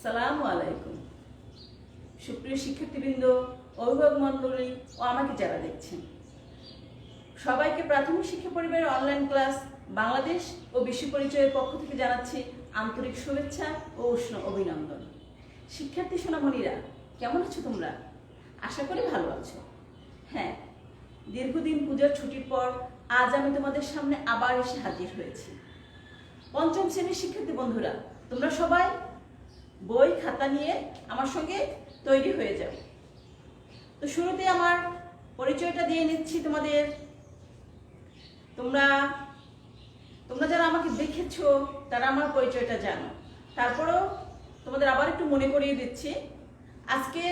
আসসালামু আলাইকুম। সুপ্রিয় শিক্ষার্থীবৃন্দ, অভিভাবক মণ্ডলী ও আমাকে যারা দেখছেন, সবাইকে প্রাথমিক শিক্ষা পরিবারের অনলাইন ক্লাস বাংলাদেশ ও বিশ্ব পরিচয়ের পক্ষ থেকে জানাচ্ছি আন্তরিক শুভেচ্ছা ও উষ্ণ অভিনন্দন। শিক্ষার্থী সোনামণিরা, কেমন আছো তোমরা? আশা করি ভালো আছো। হ্যাঁ, দীর্ঘদিন পূজার ছুটির পর আজ আমি তোমাদের সামনে আবার এসে হাজির হয়েছি। পঞ্চম শ্রেণীর শিক্ষার্থী বন্ধুরা, তোমরা সবাই বই খাতা নিয়ে আমার সঙ্গে তৈরি হয়ে যাও। তো শুরুতে আমার পরিচয়টা দিয়ে নিচ্ছি তোমাদের। তোমরা যারা আমাকে দেখেছো তারা আমার পরিচয়টা জানো, তারপরেও তোমাদের আবার একটু মনে করিয়ে দিচ্ছি। আজকে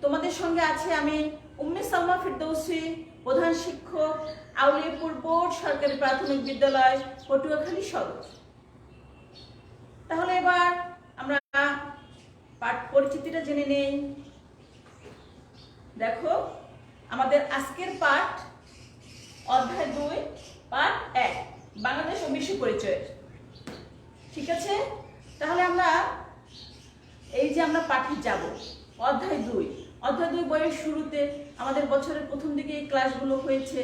তোমাদের সঙ্গে আছে আমি উম্মে সালমা ফিরদৌসী, প্রধান শিক্ষক, আউলিয়াপুর বোর্ড সরকারি প্রাথমিক বিদ্যালয়, পটুয়াখালী সদর। তাহলে এবার আমরা পাঠ পরিচিতিটা জেনে নেই। দেখো, আমাদের আজকের পাঠ অধ্যায় 2 পাঠ 1 বাংলাদেশ ও বিশ্ব পরিচয়ের। ঠিক আছে, তাহলে আমরা পাঠে যাব। অধ্যায় 2 বইয়ের শুরুতে আমাদের বছরের প্রথম দিকে এই ক্লাসগুলো হয়েছে,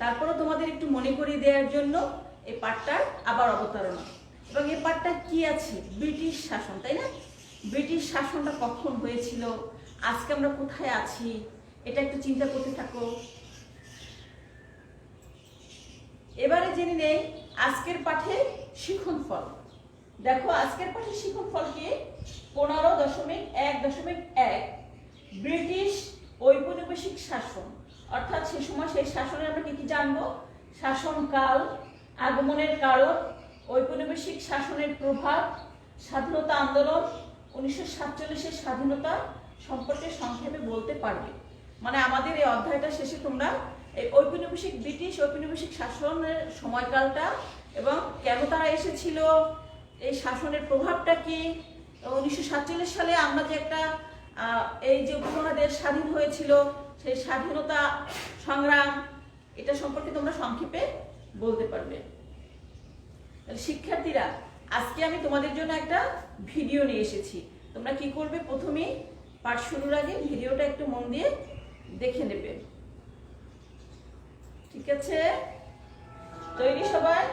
তারপরও তোমাদের একটু মনে করিয়ে দেওয়ার জন্য এই পাঠটার আবার অবতারণা। এবং এই পাঠটা কি আছে? ব্রিটিশ শাসন, তাই না? ব্রিটিশ শাসনটা কখন হয়েছিল, আজকে আমরা কোথায় আছি, এটা একটু চিন্তা করতে থাকো। এবারে জেনে নেই আজকের পাঠে শিখন ফল। দেখো, আজকের পাঠে শিখন ফল কি? 15.1.1 ব্রিটিশ ঔপনিবেশিক শাসন। অর্থাৎ সে সময় সেই শাসনের আমরা কি জানবো? শাসনকাল, আগমনের কারণ, ঔপনিবেশিক শাসনের প্রভাব, স্বাধীনতা আন্দোলন, 1947-এর স্বাধীনতা সম্পর্কে সংক্ষেপে বলতে পারবে। মানে আমাদের এই অধ্যায়টা শেষে তোমরা এই ব্রিটিশ ঔপনিবেশিক শাসনের সময়কালটা এবং কেন তারা এসেছিল, এই শাসনের প্রভাবটা কি, 1947 সালে আমরা যে একটা এই যে উপমহাদেশ স্বাধীন হয়েছিল, সেই স্বাধীনতা সংগ্রাম, এটা সম্পর্কে তোমরা সংক্ষেপে বলতে পারবে। শিক্ষার্থীরা, আজকে আমি তোমাদের জন্য একটা ভিডিও নিয়ে এসেছি। তোমরা কি করবে? প্রথমেই পাঠ শুরুর আগে ভিডিওটা একটু মন দিয়ে দেখে নেবে। ঠিক আছে? তৈরি সবাই?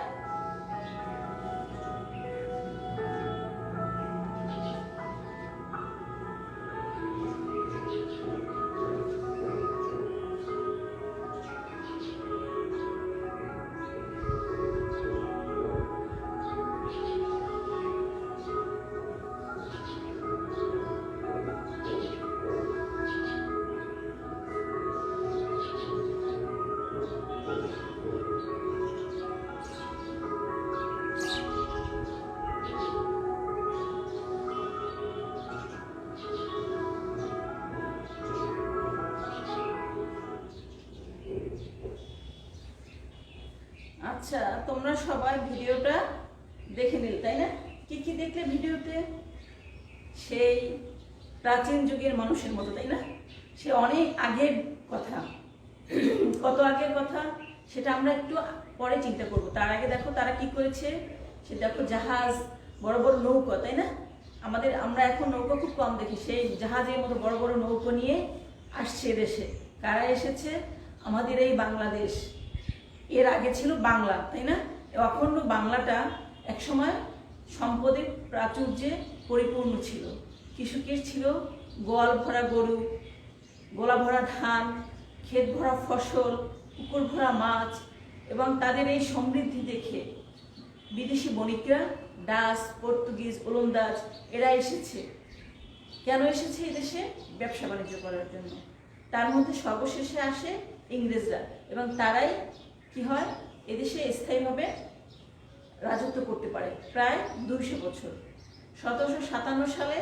আচ্ছা, তোমরা সবাই ভিডিওটা দেখে নিলে, তাই না? কি কি দেখলে ভিডিওতে? সেই প্রাচীন যুগের মানুষের মতো, তাই না? সে অনেক আগের কথা। কত আগের কথা সেটা আমরা একটু পরে চিন্তা করব। তার আগে দেখো তারা কি করেছে। সে দেখো, জাহাজ, বড় বড় নৌকা, তাই না? আমরা এখন নৌকা খুব কম দেখি, সেই জাহাজের মতো বড় বড় নৌকা নিয়ে আসছে দেশে। কারা এসেছে? আমাদের এই বাংলাদেশ। এর আগে ছিল বাংলা, তাই না? অখণ্ড বাংলাটা একসময় সম্পদের প্রাচুর্যে পরিপূর্ণ ছিল। কৃষকের ছিল গোয়াল ভরা গরু, গোলা ভরা ধান, ক্ষেত ভরা ফসল, পুকুর ভরা মাছ। এবং তাদের এই সমৃদ্ধি দেখে বিদেশি বণিকরা, ডাচ, পর্তুগিজ, ওলন্দাজ, এরা এসেছে। কেন এসেছে এদেশে? ব্যবসা বাণিজ্য করার জন্য। তার মধ্যে সর্বশেষে আসে ইংরেজরা, এবং তারাই কি হয়, এদেশে স্থায়ীভাবে রাজত্ব করতে পারে প্রায় 200 বছর। 1757 সালে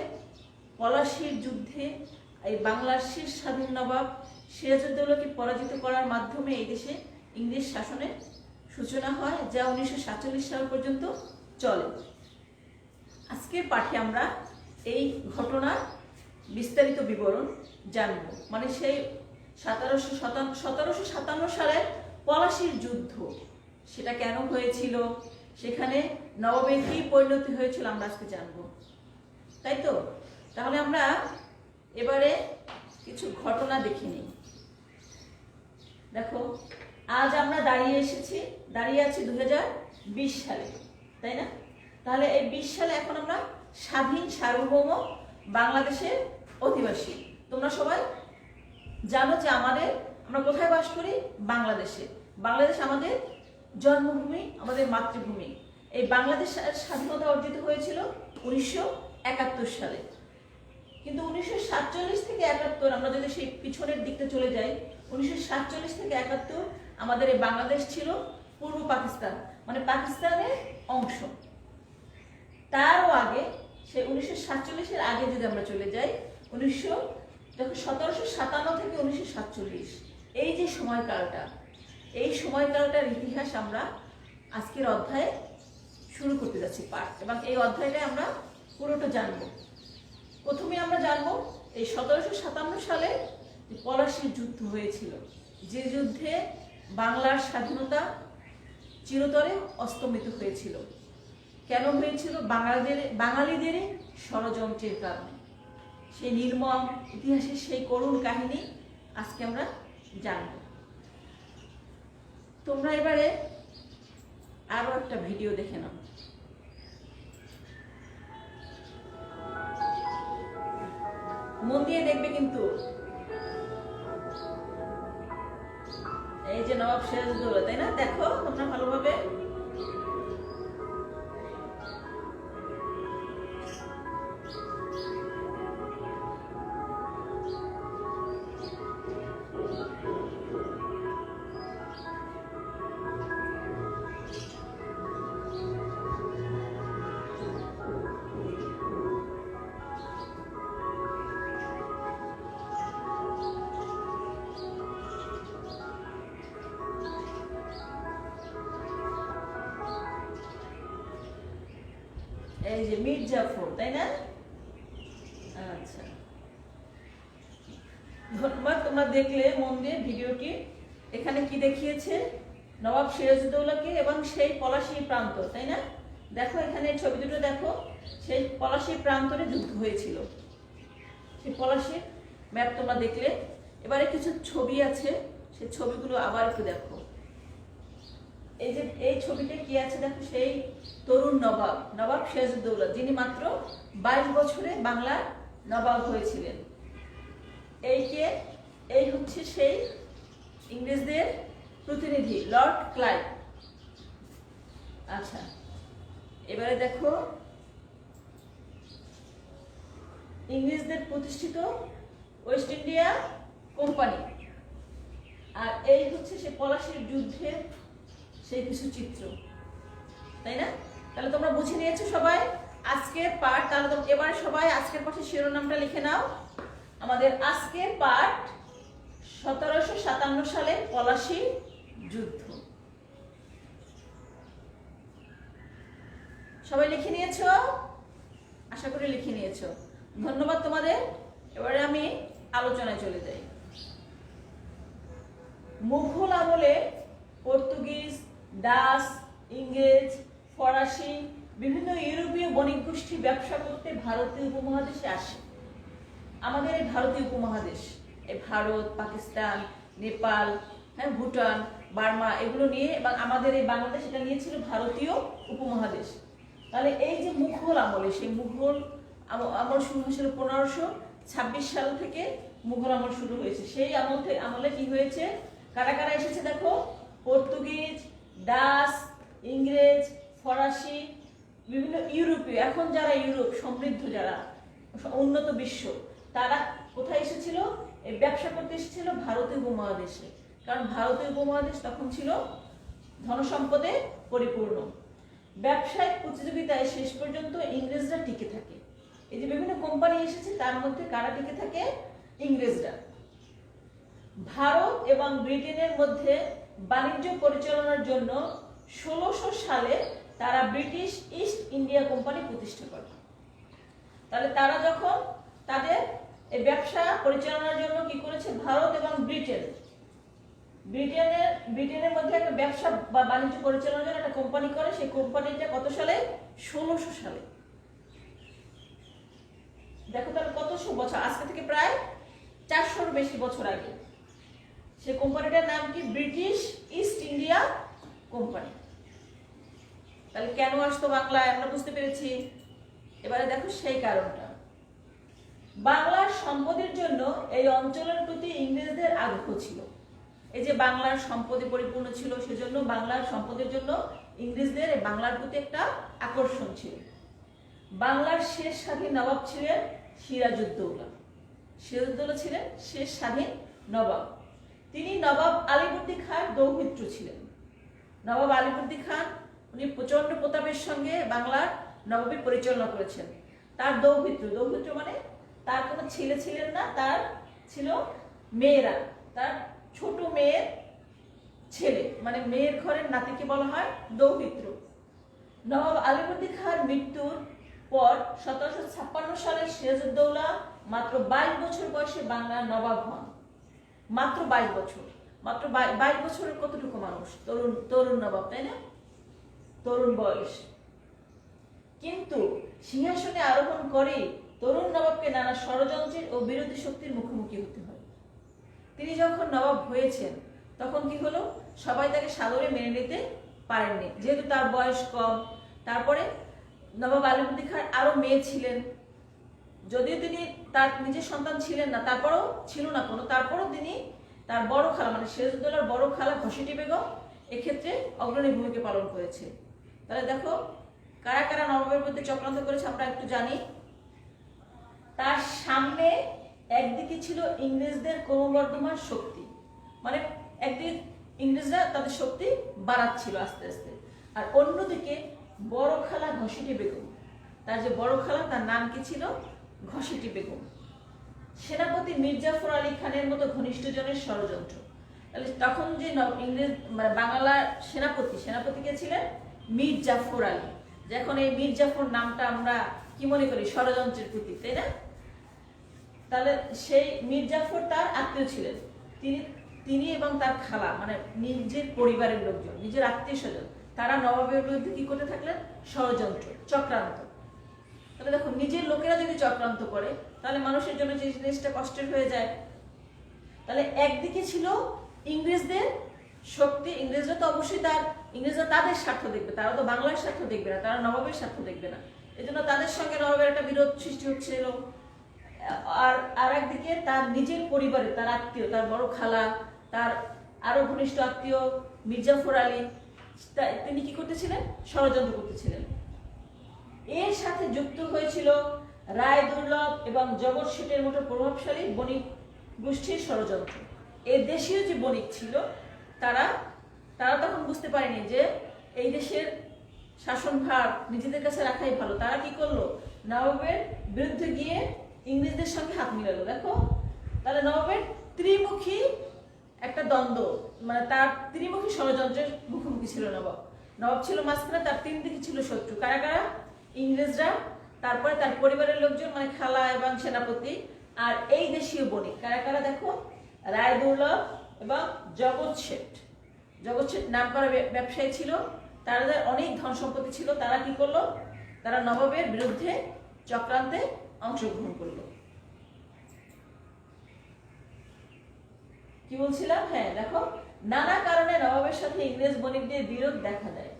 পলাশীর যুদ্ধে এই বাংলার শেষ স্বাধীন নবাব সিরাজউদ্দৌলাকে পরাজিত করার মাধ্যমে এই দেশে ইংরেজ শাসনের সূচনা হয়, যা 1947 সাল পর্যন্ত চলে। আজকের পাঠে আমরা এই ঘটনার বিস্তারিত বিবরণ জানব। মানে সেই 1757 সালের পলাশীর যুদ্ধ, সেটা কেন হয়েছিল, সেখানে নবাবের কি পরিণতি হয়েছিল আমরা আজকে জানবো, তাই তো? তাহলে আমরা এবারে কিছু ঘটনা দেখে নিই। দেখো, আজ আমরা দাঁড়িয়ে আছি 2020 সালে, তাই না? তাহলে এই 20 সালে এখন আমরা স্বাধীন সার্বভৌম বাংলাদেশের অধিবাসী। তোমরা সবাই জানো যে আমরা কোথায় বাস করি? বাংলাদেশে। বাংলাদেশ আমাদের জন্মভূমি, আমাদের মাতৃভূমি। এই বাংলাদেশ স্বাধীনতা অর্জিত হয়েছিল 1971 সালে। কিন্তু 1947 থেকে 71, আমরা যদি সেই পিছনের দিকটা চলে যাই, 1947 থেকে 71 আমাদের এই বাংলাদেশ ছিল পূর্ব পাকিস্তান, মানে পাকিস্তানের অংশ। তারও আগে, সেই 1947-এর আগে যদি আমরা চলে যাই, 1757 থেকে 1947, এই যে সময়কালটা, এই সময়কালটার ইতিহাস আমরা আজকের অধ্যায়ে শুরু করতে যাচ্ছি পাঠ, এবং এই অধ্যায়টাই আমরা পুরোটা জানবো। প্রথমে আমরা জানবো এই 1757 সালে পলাশীর যুদ্ধ হয়েছিল, যে যুদ্ধে বাংলার স্বাধীনতা চিরতরে অস্তমিত হয়েছিল। কেন হয়েছিল? বাঙালিদেরই ষড়যন্ত্রের কারণে। সেই নির্মম ইতিহাসের সেই করুণ কাহিনী আজকে আমরা জানব। তোমরা এবারে আরো একটা ভিডিও দেখে নাও। মন দিয়ে দেখবে কিন্তু। এই যে নবাব সিরাজউদ্দৌলা, তাই না? দেখো তোমরা ভালোভাবে। এই যে মীর জাফর, তাই না? আচ্ছা, ধন্যবাদ। তোমরা দেখলে মন দিয়ে ভিডিওটি। এখানে কি দেখিয়েছে? নবাব সিরাজউদ্দৌলাকে এবং সেই পলাশী প্রান্তর, তাই না? দেখো এখানে ছবি দুটো দেখো, সেই পলাশী প্রান্তরে যুদ্ধ হয়েছিল। সেই পলাশীর ম্যাপ তোমরা দেখলে। এবারে কিছু ছবি আছে, সেই ছবিগুলো আবার একটু দেখো। এই যে এই ছবিতে কি আছে দেখো, সেই তরুণ নবাব সিরাজউদ্দৌলা, যিনি মাত্র 22 বছরে বাংলার নবাব হয়েছিলেন। এই হচ্ছে সেই ইংরেজদের প্রতিনিধি লর্ড ক্লাইভ। আচ্ছা, এবারে দেখো ইংরেজদের প্রতিষ্ঠিত ওয়েস্ট ইন্ডিয়া কোম্পানি। আর এই হচ্ছে সে পলাশীর যুদ্ধের সেই কিছু চিত্র, তাই না? তাহলে তোমরা বুঝে নিয়েছো সবাই আজকের পাঠ। তাহলে এবারে সবাই আজকের পাঠের শিরোনামটা লিখে নাও। আমাদের আজকের পাঠ 1757 সালে পলাশী যুদ্ধ। সবাই লিখে নিয়েছো? আশা করি লিখে নিয়েছো। ধন্যবাদ তোমাদের। এবারে আমি আলোচনায় চলে যাই। মুঘল আমলে পর্তুগিজ, ডাচ, ইংরেজ, ফরাসি, বিভিন্ন ইউরোপীয় বণিক গোষ্ঠী ব্যবসা করতে ভারতীয় উপমহাদেশে আসে। আমাদের এই ভারতীয় উপমহাদেশ, এই ভারত, পাকিস্তান, নেপাল, হ্যাঁ, ভুটান, বার্মা, এগুলো নিয়ে, এবং আমাদের এই বাংলাদেশ, এটা নিয়েছিল ভারতীয় উপমহাদেশ। তাহলে এই যে মুঘল আমলে, সেই মুঘল আমল শুরু হয়েছিল 1526 সাল থেকে মুঘল আমল শুরু হয়েছে। সেই আমলে কি হয়েছে? কারা কারা এসেছে দেখো, পর্তুগিজ, ডাচ, ইংরেজ, ফরাসি, বিভিন্ন ইউরোপীয়, এখন যারা ইউরোপ সমৃদ্ধ, যারা উন্নত বিশ্ব, তারা কোথায় এসেছিল? এই ব্যবসা করতে এসেছিল ভারতীয় উপমহাদেশে। কারণ ভারতীয় উপমহাদেশ তখন ছিল ধনসম্পদে পরিপূর্ণ। ব্যবসায়িক প্রতিযোগিতায় শেষ পর্যন্ত ইংরেজরা টিকে থাকে। এই যে বিভিন্ন কোম্পানি এসেছে, তার মধ্যে কারা টিকে থাকে? ইংরেজরা। ভারত এবং ব্রিটেনের মধ্যে বাণিজ্য পরিচালনার জন্য 1600 সালে তারা ব্রিটিশ ইস্ট ইন্ডিয়া কোম্পানি প্রতিষ্ঠা করে। তাহলে তারা যখন তাদের এই ব্যবসা পরিচালনার জন্য কি করেছে? ভারত এবং ব্রিটেনের মধ্যে একটা ব্যবসা বা বাণিজ্য পরিচালনার জন্য একটা কোম্পানি করে। সেই কোম্পানিটা কত সালে? 1600 সালে। দেখো তাহলে কতশো বছর, আজকে থেকে প্রায় 400-র বেশি বছর আগে। সে কোম্পানিটার নাম কি? British east India company. তাহলে কেন আসতো বাংলায় আমরা বুঝতে পেরেছি। এবারে দেখো সেই কারণটা। বাংলার সম্পদের জন্য এই অঞ্চলের প্রতি ইংরেজদের আগ্রহ ছিল। এই যে বাংলার সম্পদে পরিপূর্ণ ছিল, সেজন্য বাংলার সম্পদের জন্য ইংরেজদের বাংলার প্রতি একটা আকর্ষণ ছিল। বাংলার শেষ স্বাধীন নবাব ছিলেন সিরাজউদ্দৌলা। সিরাজউদ্দৌলা ছিলেন শেষ স্বাধীন নবাব। তিনি নবাব আলীবর্দী খাঁর দৌহিত্র ছিলেন। নবাব আলীবর্দী খান উনি প্রচন্ড প্রতাপের সঙ্গে বাংলার নবাবী পরিচালনা করেছেন। তার দৌহিত্র, দৌহিত্র মানে তার কোনো ছেলে ছিলেন না, তার ছিল মেয়েরা, তার ছোট মেয়ের ছেলে, মানে মেয়ের ঘরের নাতিকে বলা হয় দৌহিত্র। নবাব আলীবর্দী খাঁর মৃত্যুর পর 1756 সালে সিরাজউদ্দৌলা মাত্র 22 বছর বয়সে বাংলার নবাব হন। মাত্র 22 বছর, মাত্র 22 বছরের কতটুকু মানুষ, তরুণ তরুণ নবাব, তাই না? তরুণ বয়স। কিন্তু সিংহাসনে আরোহণ করে তরুণ নবাবকে নানা ষড়যন্ত্রের ও বিরোধী শক্তির মুখোমুখি হতে হয়। তিনি যখন নবাব হয়েছেন তখন কি হলো, সবাই তাকে সাদরে মেনে নিতে পারেননি, যেহেতু তার বয়স কম। তারপরে নবাব আলীবর্দী খাঁর আরো মেয়ে ছিলেন, যদিও তিনি তার নিজের সন্তান ছিলেন না, তারপরও ছিল না কোনো, তারপরও তিনি তার বড় খালা মানে সিরাজউদ্দৌলার বড় খালা ঘসেটি বেগম এক্ষেত্রে অগ্রণী ভূমিকা পালন করেছে। তাহলে দেখো কারা কারা নবাবের প্রতি চক্রান্ত করেছে আমরা একটু জানি। তার সামনে একদিকে ছিল ইংরেজদের ক্রমবর্ধমান শক্তি, মানে একদিকে ইংরেজরা তাদের শক্তি বাড়াচ্ছিল আস্তে আস্তে, আর অন্যদিকে বড় খালা ঘসেটি বেগম, তার যে বড় খালা তার নাম কি ছিল? ঘসেটি বেগম। সেনাপতি মির্জাফর আলী খানের মতো ঘনিষ্ঠজনের ষড়যন্ত্র। তাহলে তখন যে ইংরেজ মানে বাংলার সেনাপতি কে ছিলেন? মির্জাফর আলী। যখন এই মির্জাফর নামটা আমরা কি মনে করি? ষড়যন্ত্রের প্রতীক, তাই না? তাহলে সেই মির্জাফর তার আত্মীয় ছিলেন। তিনি এবং তার খালা মানে নিজের পরিবারের লোকজন, নিজের আত্মীয় স্বজন, তারা নবাবের বিরুদ্ধে কি করতে থাকলেন? ষড়যন্ত্র, চক্রান্ত। তাহলে দেখো নিজের লোকেরা যদি চক্রান্ত করে তাহলে মানুষের জন্য যে জিনিসটা কষ্টের হয়ে যায়। তাহলে একদিকে ছিল ইংরেজদের শক্তি, ইংরেজরা তো অবশ্যই ইংরেজরা তাদের স্বার্থ দেখবে, তারা তো বাংলার স্বার্থ দেখবে না, তারা নবাবের স্বার্থ দেখবে না, এই জন্য তাদের সঙ্গে নবাবের একটা বিরোধ সৃষ্টি হচ্ছিল। আর একদিকে তার নিজের পরিবারে তার আত্মীয়, তার বড় খালা, তার আরো ঘনিষ্ঠ আত্মীয় মির্জাফর আলী, তিনি কি করতেছিলেন? ষড়যন্ত্র করতেছিলেন। এর সাথে যুক্ত হয়েছিল রায় দুর্লভ এবং জগৎ শেঠের মতো প্রভাবশালী বণিক গোষ্ঠীর ষড়যন্ত্র। এই দেশীয় যে বণিক ছিল তারা তখন বুঝতে পারেনি যে এই দেশের শাসনভার নিজেদের কাছে রাখাই ভালো। তারা কি করলো? নবাবের বিরুদ্ধে গিয়ে ইংরেজদের সঙ্গে হাত মিলালো। দেখো তাহলে নবাবের ত্রিমুখী একটা দ্বন্দ্ব, মানে তার ত্রিমুখী ষড়যন্ত্রের মুখোমুখি ছিল নবাব ছিল মাঝখানে, তার তিন দিকে ছিল শত্রু। কারা কারা? ইংরেজরা, তারপরে তার পরিবারের লোকজন মানে খালা এবং সেনাপতি, আর এই দেশীয় বণিক। কারা কারা? দেখো রায় দুর্লভ এবং জগৎ শেঠ। জগৎ শেঠ নাম করা ব্যবসায়ী ছিল, তাদের অনেক ধন সম্পত্তি ছিল। তারা কি করলো? তারা নবাবের বিরুদ্ধে চক্রান্তে অংশগ্রহণ করলো। কি বলছিলাম? হ্যাঁ দেখো নানা কারণে নবাবের সাথে ইংরেজ বণিকদের বিরোধ দেখা দেয়।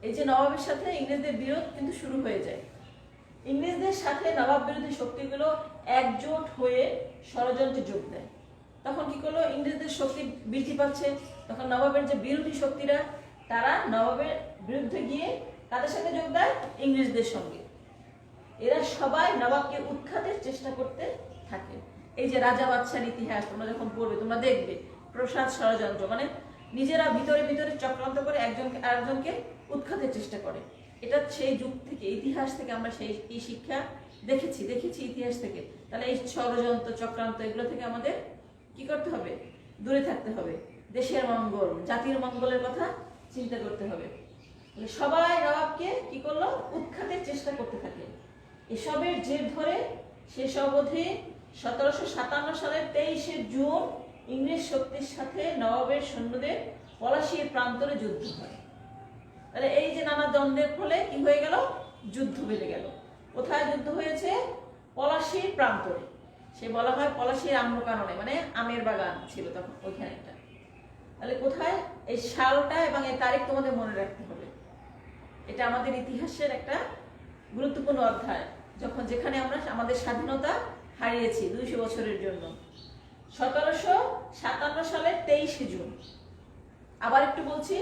এই যে নবাবের সাথে ইংরেজদের বিরোধ কিন্তু শুরু হয়ে যায়। ইংরেজদের সাথে নবাব বিরোধী শক্তিগুলো একজোট হয়ে ষড়যন্ত্রে যোগ দেয়। তখন কি করলো? ইংরেজদের শক্তি বৃদ্ধি পাচ্ছে, তখন নবাবের যে বিরোধী শক্তিরা তারা নবাবের বিরুদ্ধে গিয়ে তাদের সাথে যোগ দেয় ইংরেজদের সঙ্গে। এরা সবাই নবাবকে উৎখাতের চেষ্টা করতে থাকে। এই যে রাজা বাদশার ইতিহাস তোমরা যখন পড়বে তোমরা দেখবে প্রসাদ ষড়যন্ত্র, মানে নিজেরা ভিতরে ভিতরে চক্রান্ত করে একজনকে আরেকজনকে উৎখাতের চেষ্টা করে। এটা সেই যুগ থেকে, ইতিহাস থেকে আমরা এই শিক্ষা দেখেছি ইতিহাস থেকে। তাহলে এই ষড়যন্ত্র চক্রান্ত এগুলো থেকে আমাদের কি করতে হবে? দূরে থাকতে হবে। দেশের মঙ্গল, জাতির মঙ্গলের কথা চিন্তা করতে হবে। সবাই নবাবকে কি করলো? উৎখাতের চেষ্টা করতে থাকে। এসবের জের ধরে শেষ অবধি 1757 সালের 23শে জুন ইংরেজ শক্তির সাথে নবাবের সৈন্যদের পলাশীর প্রান্তরে যুদ্ধ হয়। তাহলে এই যে নানা দ্বন্দ্বের ফলে কি হয়ে গেল? যুদ্ধ বেড়ে গেল। কোথায় যুদ্ধ হয়েছে? পলাশী পলাশীর প্রান্তরে, সে বলা হয় পলাশীর আম্রকাননে, মানে আমের বাগান ছিল তখন ওইখানে একটা। তাহলে কোথায়, এই সালটা এবং এই তারিখ তোমাদের মনে রাখতে হবে। এটা আমাদের ইতিহাসের একটা গুরুত্বপূর্ণ অধ্যায়, যেখানে আমরা আমাদের স্বাধীনতা হারিয়েছি 200 বছরের জন্য। 1757 সালের 23শে জুন, আবার একটু বলছি,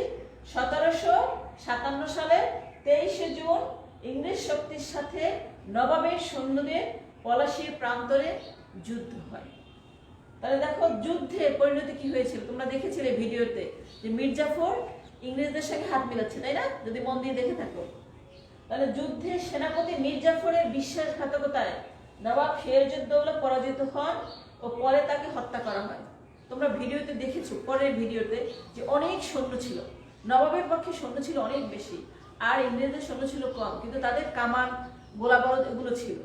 1757 সালের 23শে জুন ইংরেজ শক্তির সাথে নবাবের সৈন্যদের পলাশীর প্রান্তরে যুদ্ধ হয়। তাহলে দেখো যুদ্ধের পরিণতি কি হয়েছিল, তোমরা দেখেছিলে ভিডিওতে যে মীর জাফর ইংরেজদের সঙ্গে হাত মিলাচ্ছে, তাই না? যদি মন দিয়ে দেখে থাকো, তাহলে যুদ্ধে সেনাপতি মীর জাফরের বিশ্বাসঘাতকতায় নবাব সিরাজউদ্দৌলা পরাজিত হন ও পরে তাকে হত্যা করা হয়। তোমরা ভিডিওতে দেখেছো, পরের ভিডিওতে, যে অনেক সৈন্য ছিল, নবাবের পক্ষে সৈন্য ছিল অনেক বেশি আর ইংরেজদের সৈন্য ছিল কম, কিন্তু তাদের কামান গোলাবারুদ এগুলো ছিল,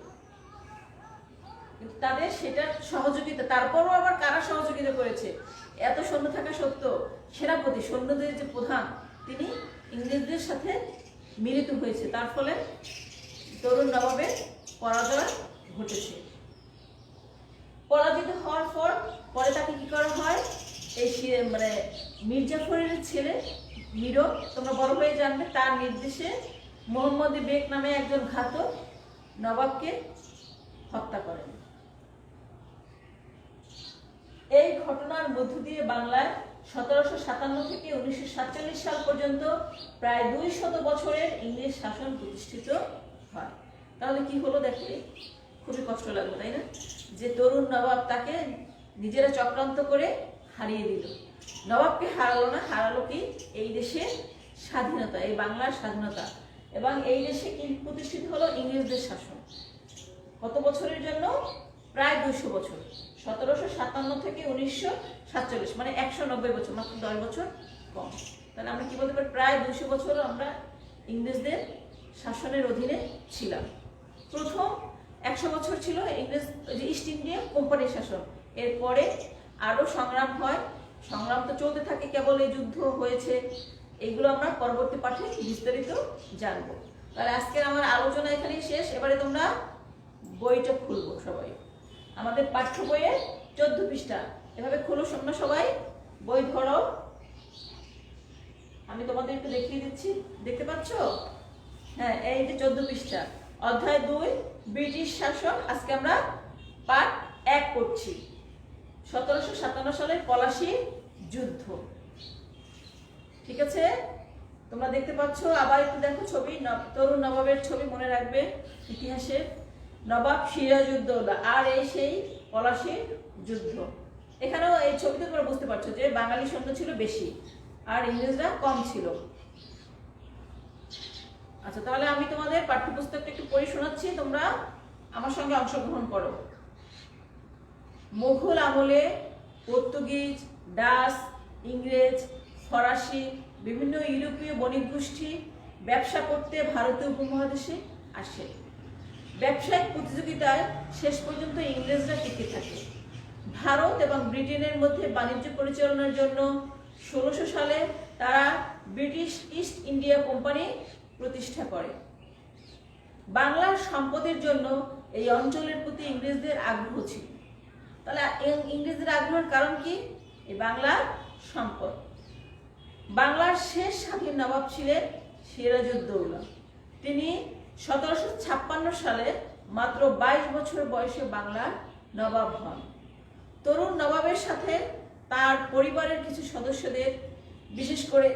কিন্তু তাদের সেটা সহযোগিতা, তারপরও আবার কারা সহযোগিতা করেছে, এত সৈন্য থাকা সত্ত্বেও সেনাপতি, সৈন্যদের যে প্রধান, তিনি ইংরেজদের সাথে মিলিত হয়েছে, তার ফলে তরুণ নবাবের পরাজয় ঘটেছে। পরাজিত হওয়ার পর পরে তাকে কি করা হয়, এই মানে মীর জাফরের ছেলে মীরও, তোমরা বড় হয়ে জানবে, তার নির্দেশে মোহাম্মদ বেগ নামে একজন ঘাতক নবাবকে হত্যা করেন। এই ঘটনার মধ্য দিয়ে বাংলায় 1757 থেকে 1947 সাল পর্যন্ত প্রায় 200 বছরের ইংরেজ শাসন প্রতিষ্ঠিত হয়। তাহলে কি হলো দেখো, খুবই কষ্ট লাগলো, তাই না? যে তরুণ নবাব, তাকে নিজেরা চক্রান্ত করে হারিয়ে দিল। নবাবকে হারালো না, হারালো কি, এই দেশের স্বাধীনতা, এই বাংলার স্বাধীনতা, এবং এই দেশে কি প্রতিষ্ঠিত হলো, ইংরেজদের শাসন। কত বছরের জন্য? প্রায় 200 বছর, 1757 থেকে 1947, মানে 190 বছর, মাত্র 10 বছর কম। তাহলে আমরা কি বলতে পারি, প্রায় 200 বছর আমরা ইংরেজদের শাসনের অধীনে ছিলাম। প্রথম 100 বছর ছিল ইংরেজ ইস্ট ইন্ডিয়া কোম্পানির শাসন, এরপরে আরো সংগ্রাম হয়, সংগ্রাম তো চলতে থাকে, কেবল এই যুদ্ধ হয়েছে, এগুলো আমরা পরবর্তী পাঠে বিস্তারিত জানবো। তাহলে আজকের আমার আলোচনা এখানেই শেষ। এবারে তোমরা বইটা খুলবো সবাই, আমাদের পাঠ্য বইয়ের 14 পৃষ্ঠা, এভাবে খুলো তোমরা সবাই, বই ধরো, আমি তোমাদের একটু দেখিয়ে দিচ্ছি, দেখতে পাচ্ছ? হ্যাঁ, এই যে 14 পৃষ্ঠা, অধ্যায় 2 ব্রিটিশ শাসন। আজকে আমরা পাঠ 1 করছি, 1757 সালের পলাশী যুদ্ধ। ঠিক আছে, তোমরা দেখতে পাচ্ছ? আবার একটু দেখো ছবি, তরুণ নবাবের ছবি মনে রাখবে ইতিহাসের, নবাব সিরাজউদ্দৌলা, আর এই সেই পলাশী যুদ্ধ। এখানেও এই ছবিতে তোমরা বুঝতে পারছো যে বাঙালি সৈন্য ছিল বেশি আর ইংরেজরা কম ছিল। আচ্ছা, তাহলে আমি তোমাদের পাঠ্যপুস্তকটা একটু পড়ে শোনাচ্ছি, তোমরা আমার সঙ্গে অংশগ্রহণ করো। মুঘল আমলে পর্তুগিজ, ডাচ, ইংরেজ, ফরাসি, বিভিন্ন ইউরোপীয় বণিক গোষ্ঠী ব্যবসা করতে ভারতীয় উপমহাদেশে আসে। ব্যবসায়িক প্রতিযোগিতায় শেষ পর্যন্ত ইংরেজরা টিকে থাকে। ভারত এবং ব্রিটেনের মধ্যে বাণিজ্য পরিচালনার জন্য 1600 সালে তারা ব্রিটিশ ইস্ট ইন্ডিয়া কোম্পানি প্রতিষ্ঠা করে। বাংলার সম্পদের জন্য এই অঞ্চলের প্রতি ইংরেজদের আগ্রহ ছিল। তাহলে ইংরেজদের আগ্রহের কারণ কি? এই বাংলার সম্পদ। বাংলার শেষ স্বাধীন নবাব ছিলেন সিরাজউদ্দৌলা। তিনি 1756 সালে মাত্র 22 বছর বয়সে বাংলার নবাব হন। তরুণ নবাবের সাথে তার পরিবারের কিছু সদস্যদের, বিশেষ করে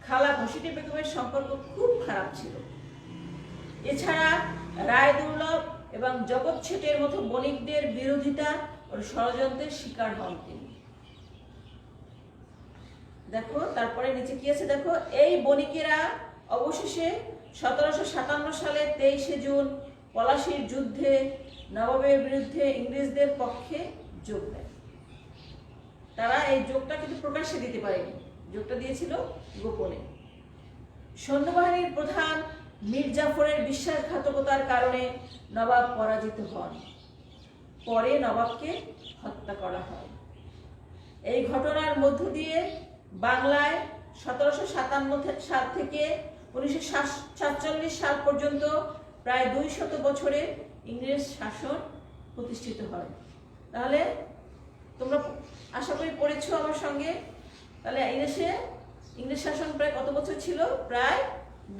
খালা ঘসিটি বেগমের সম্পর্ক খুব খারাপ ছিল। এছাড়া রায়দুর্লভ এবং জগৎ শেঠের মতো বণিকদের বিরোধিতা ও ষড়যন্ত্রের শিকার হন তিনি। দেখো তারপরে নিচে কি আছে দেখো, এই বণিকেরা অবশেষে 1757 সালে 23শে জুন পলাশীর যুদ্ধে নবাবের বিরুদ্ধে ইংরেজদের পক্ষে যোগ দেয়। তারা এই যোগটা কিন্তু প্রকাশ্যে দিতে পারেনি, যোগটা দিয়েছিল গোপনে। সৈন্যবাহিনীর প্রধান মীর জাফরের বিশ্বাসঘাতকতার কারণে নবাব পরাজিত হন। পরে নবাবকে হত্যা করা হয়। এই ঘটনার মধ্য দিয়ে বাংলায় 1757 সাল থেকে 1947 সাল পর্যন্ত প্রায় 200 বছরের ইংরেজ শাসন প্রতিষ্ঠিত হয়। তাহলে তোমরা আশা করি পড়েছো আমার সঙ্গে। তাহলে এই দেশে ইংরেজ শাসন প্রায় কত বছর ছিল? প্রায়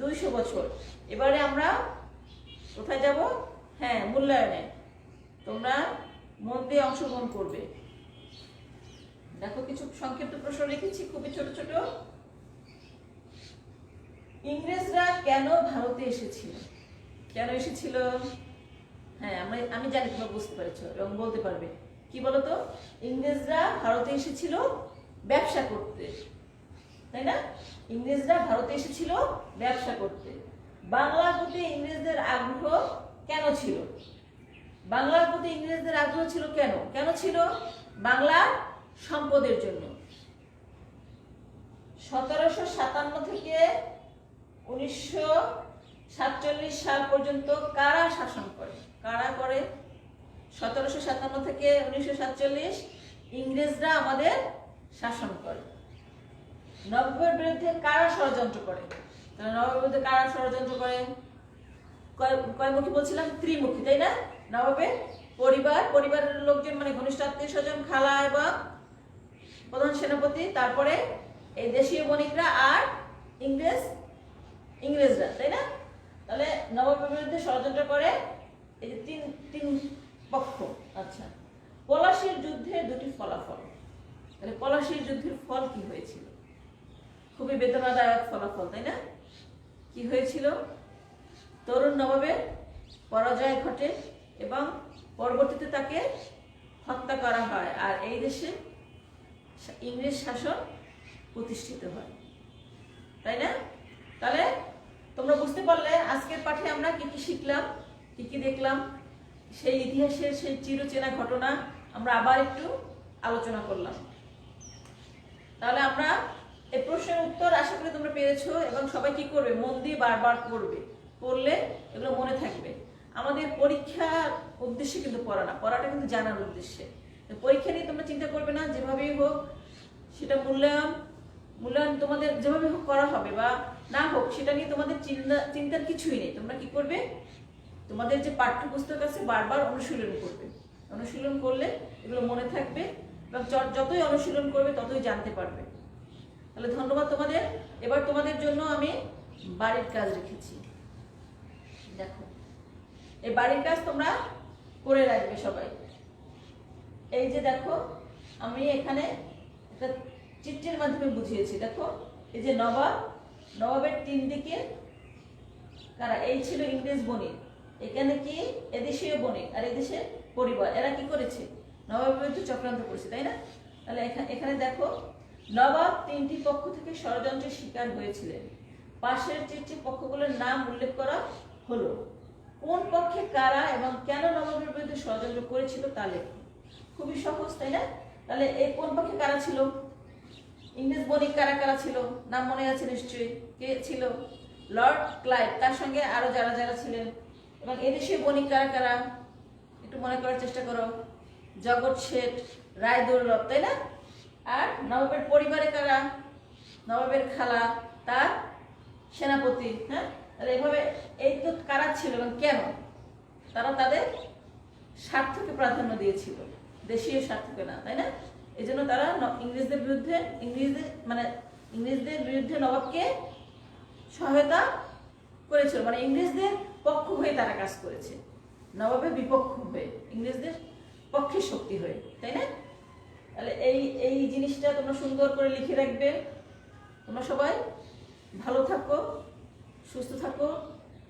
200 বছর। এবারে আমরা কোথায় যাব? হ্যাঁ, মূল্যায়নে। তোমরা মন দিয়ে অংশগ্রহণ করবে। দেখো, কিছু সংক্ষিপ্ত প্রশ্ন লিখেছি, খুবই ছোট ছোট। ইংরেজরা কেন ভারতে এসেছিল? কেন এসেছিল? হ্যাঁ, আমি জানি তোমরা বুঝতে পেরেছো এবং বলতে পারবে। কি বলতো? ইংরেজরা ভারতে এসেছিল ব্যবসা করতে, তাই না? ইংরেজরা ভারতে এসেছিল ব্যবসা করতে। বাংলার প্রতি ইংরেজদের আগ্রহ কেন ছিল? বাংলার প্রতি ইংরেজদের আগ্রহ ছিল কেন? কেন ছিল? বাংলার সম্পদের জন্য। 1757 থেকে 1947 সাল পর্যন্ত কারা শাসন করে? কারা করে? 1757 থেকে 1947 ইংরেজরা আমাদের শাসন করে। নবাবের বিরুদ্ধে কারা ষড়যন্ত্র করে? নবাবের বিরুদ্ধে কারা ষড়যন্ত্র করে? কয়মুখী বলছিলাম? ত্রিমুখী, তাই না? নবাবের পরিবারের লোকজন, মানে ঘনিষ্ঠ আত্মীয় স্বজন, খালা এবং প্রধান সেনাপতি, তারপরে এই দেশীয় বণিকরা আর ইংরেজরা, তাই না? তাহলে নবাবের বিরুদ্ধে ষড়যন্ত্র করে এই যে তিন পক্ষ। আচ্ছা, পলাশীর যুদ্ধের দুটি ফলাফল। তাহলে পলাশীর যুদ্ধের ফল কি হয়েছিল? খুবই বেদনাদায়ক ফলাফল, তাই না? কি হয়েছিল? তরুণ নবাবের পরাজয় ঘটে এবং পরবর্তীতে তাকে হত্যা করা হয়, আর এই দেশে ইংরেজ শাসন প্রতিষ্ঠিত হয়, তাই না? তাহলে তোমরা বুঝতে পারলে আজকের পাঠে আমরা কি কি শিখলাম, কি কি দেখলাম, সেই ইতিহাসের সেই চিরচেনা ঘটনা আমরা আবার একটু আলোচনা করলাম। তাহলে আমরা এই প্রশ্নের উত্তর আশা করি তোমরা পেরেছো এবং সবাই কি করবে? মন দিয়ে বারবার করবে। পড়লে এগুলো মনে থাকবে। আমাদের পরীক্ষার উদ্দেশ্যে কিন্তু পড়া না, পড়াটা কিন্তু জানার উদ্দেশ্যে। পরীক্ষা নিয়ে তোমরা চিন্তা করবে না, যেভাবেই হোক সেটা মূল্যায়ন তোমাদের যেভাবে হোক করা হবে বা না হোক, সেটা নিয়ে তোমাদের চিন্তার কিছুই নেই। তোমরা কি করবে? তোমাদের যে পাঠ্যপুস্তক আছে বারবার অনুশীলন করবে। অনুশীলন করলে এগুলো মনে থাকবে এবং যতই অনুশীলন করবে ততই জানতে পারবে। তাহলে ধন্যবাদ তোমাদের। এবার তোমাদের জন্য আমি বাড়ির কাজ রেখেছি। দেখো, এই বাড়ির কাজ তোমরা করে রাখবে সবাই। এই যে দেখো, আমি এখানে একটা চিত্রের মাধ্যমে বুঝিয়েছি। দেখো, এই যে নবাবের 3 দিকে কারা? এই ছিল ইংরেজ বণিক, এখানে কি এদেশীয় বণিক, আর এদেশে পরিবার। এরা কি করেছে? নবাবের বিরুদ্ধে চক্রান্ত করেছে, তাই না? তাহলে এখানে দেখো, নবাব 3টি পক্ষ থেকে ষড়যন্ত্রের শিকার হয়েছিলেন। পাশের চিত্রে পক্ষগুলোর নাম উল্লেখ করা হলো। কোন পক্ষে কারা এবং কেন নবাবের বিরুদ্ধে ষড়যন্ত্র করেছিল তা লেখো। খুবই সহজ, তাই না? তাহলে এই কোন পক্ষে কারা ছিল? ইংরেজ বণিক কারা কারা ছিল? নাম মনে আছে নিশ্চয়ই। কে ছিল? লর্ড ক্লাইভ, তার সঙ্গে আরো যারা যারা ছিলেন। এবং এদেশীয় বণিক কারা কারা? একটু মনে করার চেষ্টা করো। জগৎ শেঠ, রায়দুর্লভ, তাই না? আর নবাবের পরিবারে কারা? নবাবের খালা, তার সেনাপতি। হ্যাঁ, তাহলে এইভাবে এই তো কারা ছিল এবং কেন? তারা তাদের স্বার্থকে প্রাধান্য দিয়েছিল, দেশীয় স্বার্থকে না, তাই না? এই জন্য তারা ইংরেজদের বিরুদ্ধে নবাবকে সহায়তা করেছিল, মানে ইংরেজদের পক্ষ হয়ে তারা কাজ করেছে, নবাবের বিপক্ষ হয়ে, ইংরেজদের পক্ষে শক্তি হয়ে, তাই না? তাহলে এই জিনিসটা তোমরা সুন্দর করে লিখে রাখবে। তোমরা সবাই ভালো থাকো, সুস্থ থাকো।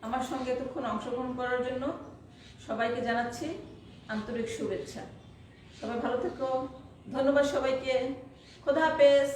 আমার সঙ্গে এতক্ষণ অংশগ্রহণ করার জন্য সবাইকে জানাচ্ছি আন্তরিক শুভেচ্ছা। সবাই ভালো থেকো। ধন্যবাদ সবাইকে। খোদা হাফেজ।